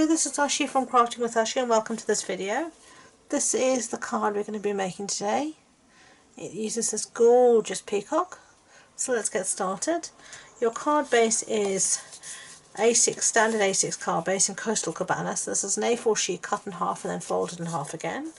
Hello, this is Ashi from Crafting with Ashi and welcome to this video. This is the card we're going to be making today. It uses this gorgeous peacock. So let's get started. Your card base is A6, standard A6 card base in Coastal Cabana. So this is an A4 sheet cut in half and then folded in half again.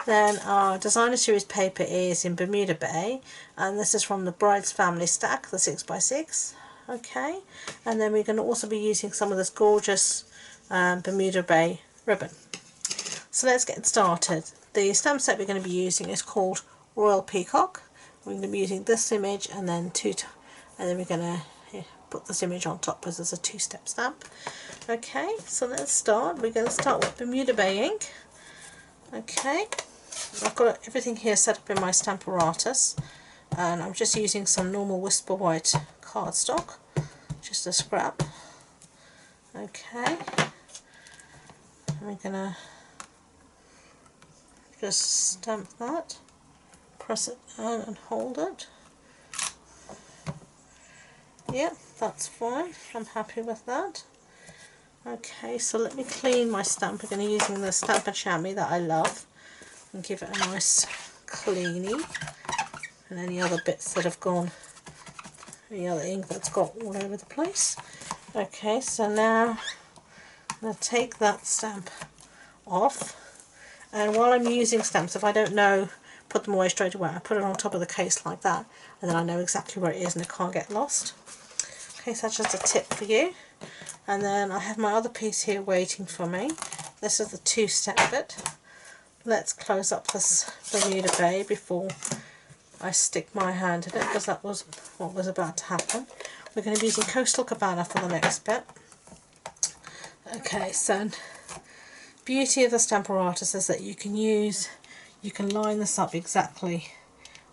Then our designer series paper is in Bermuda Bay, and this is from the Bride's Family stack, the 6x6. Okay, and then we're going to also be using some of this gorgeous Bermuda Bay ribbon. So let's get started. The stamp set we're going to be using is called Royal Peacock. We're going to be using this image and then we're going to put this image on top because it's a two-step stamp. Okay, so let's start. We're going to start with Bermuda Bay ink. Okay, I've got everything here set up in my stamp apparatus, and I'm just using some normal Whisper White cardstock, just a scrap. Okay, we're gonna just stamp that, press it down and hold it. Yeah, that's fine, I'm happy with that. Okay, so let me clean my stamp. We're going to be using the Stampin' chamois that I love, and give it a nice cleaning, and any other bits that have gone, any other ink that's got all over the place. Okay, so now I'm going to take that stamp off, and while I'm using stamps, if I don't know, put them away straight away. I put it on top of the case like that, and then I know exactly where it is and it can't get lost. Okay, so that's just a tip for you. And then I have my other piece here waiting for me. This is the two-step bit. Let's close up this Bermuda Bay before I stick my hand in it, because that was what was about to happen. We're going to be using Coastal Cabana for the next bit. Okay, so beauty of the stamp apparatus is that you can line this up exactly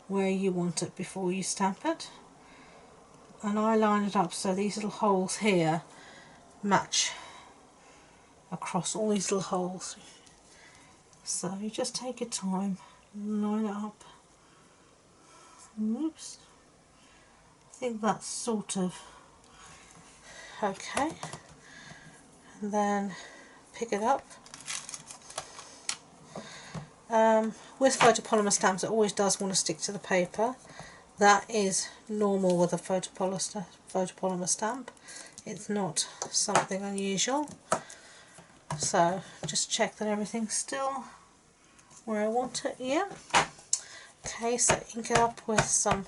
where you want it before you stamp it. And I line it up so these little holes here match across all these little holes. So you just take your time, line it up. Oops. I think that's sort of okay. And then pick it up. With photopolymer stamps, it always does want to stick to the paper. That is normal with a photopolymer stamp. It's not something unusual. So just check that everything's still where I want it. Yeah. Okay, so ink it up with some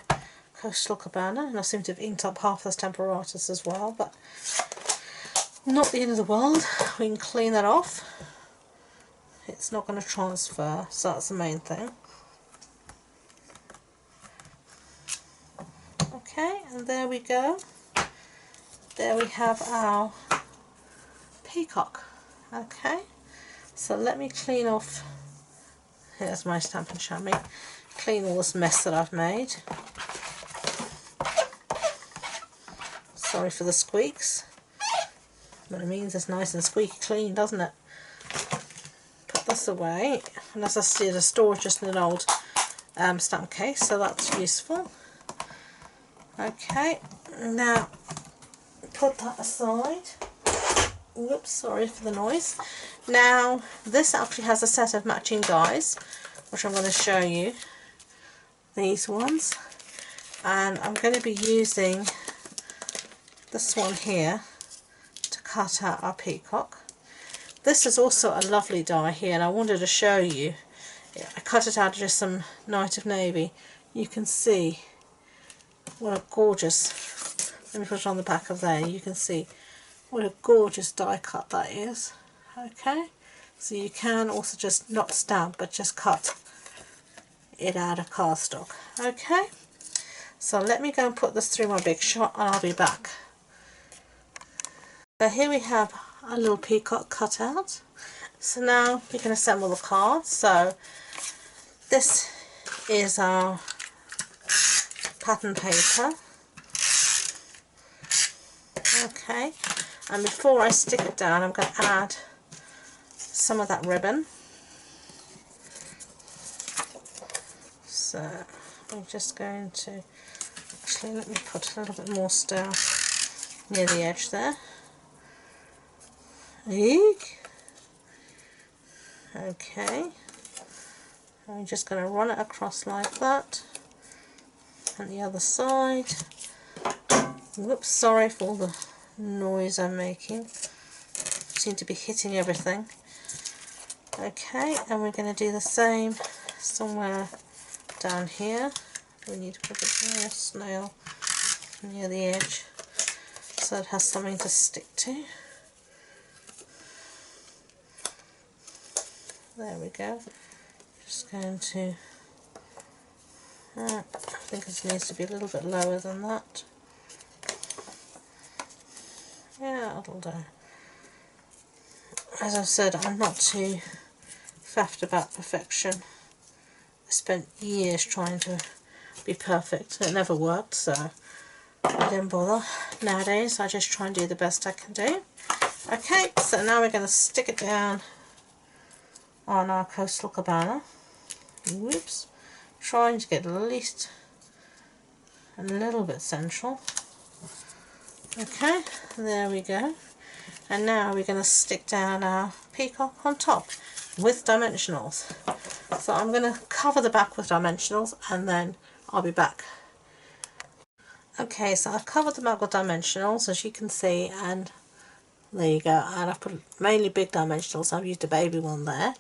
Coastal Cabana, and I seem to have inked up half the stamp apparatus as well, but not the end of the world. We can clean that off. It's not going to transfer, so that's the main thing. Okay, and there we go. There we have our peacock. Okay, so let me clean off. Here's my Stampin' chamois. Clean all this mess that I've made. Sorry for the squeaks, but it means it's nice and squeaky clean, doesn't it? Put this away, and as I said, I store it just in an old stamp case, so that's useful. Okay, now put that aside. Oops, sorry for the noise. Now this actually has a set of matching dies, which I'm going to show you. These ones, and I'm going to be using this one here to cut out our peacock. This is also a lovely die here, and I wanted to show you. I cut it out of just some Night of Navy. You can see what a gorgeous, let me put it on the back of there, you can see what a gorgeous die cut that is. Okay, so you can also just not stamp but just cut it out of cardstock. Okay, so let me go and put this through my big shot and I'll be back. So here we have a little peacock cut out. So now we can assemble the card. So this is our pattern paper. Okay, and before I stick it down, I'm going to add some of that ribbon. So I'm just going to, actually let me put a little bit more still near the edge there. Eek. Okay, I'm just going to run it across like that, and the other side. Whoops, sorry for all the noise I'm making. Seem to be hitting everything. Okay, and we're going to do the same somewhere down here. We need to put a snail near the edge so it has something to stick to. There we go. Just going to, I think it needs to be a little bit lower than that. Yeah, that'll do. As I've said, I'm not too faffed about perfection. I spent years trying to be perfect. It never worked, so I didn't bother. Nowadays, I just try and do the best I can do. Okay, so now we're going to stick it down on our coastal cabana. Whoops. Trying to get at least a little bit central. Okay, there we go. And now we're going to stick down our peacock on top with dimensionals. So I'm going to cover the back with dimensionals and then I'll be back. Okay, so I've covered the back with dimensionals, as you can see, and there you go. And I've put mainly big dimensionals. I've used a baby one there,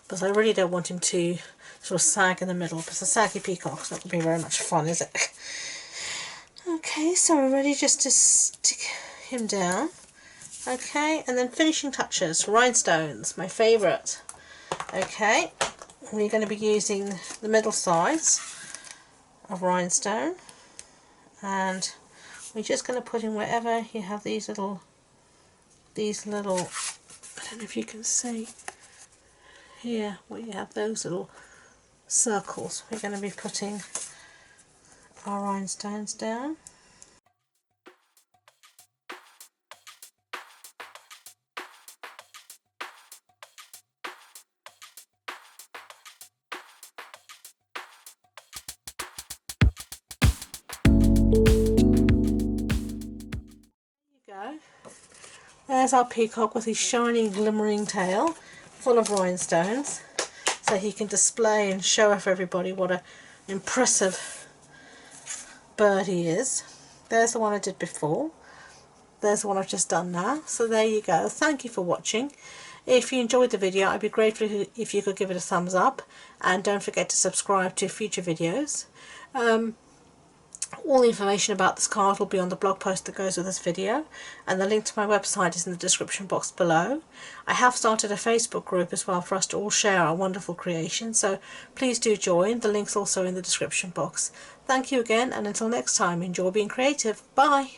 but I really don't want him to sort of sag in the middle, because a saggy peacock's not going to be very much fun, is it? Okay, so we're ready just to stick him down. Okay, and then finishing touches, rhinestones, my favourite. Okay, we're going to be using the middle size of rhinestone, and we're just going to put in wherever you have these little, I don't know if you can see here, where you have those little circles. We're going to be putting our rhinestones down. Go. There's our peacock with his shiny glimmering tail full of rhinestones, so he can display and show off everybody what an impressive bird he is. There's the one I did before. There's the one I've just done now. So there you go. Thank you for watching. If you enjoyed the video, I'd be grateful if you could give it a thumbs up, and don't forget to subscribe to future videos. All the information about this card will be on the blog post that goes with this video, and the link to my website is in the description box below. I have started a Facebook group as well for us to all share our wonderful creations, so please do join. The link's also in the description box. Thank you again, and until next time, enjoy being creative. Bye!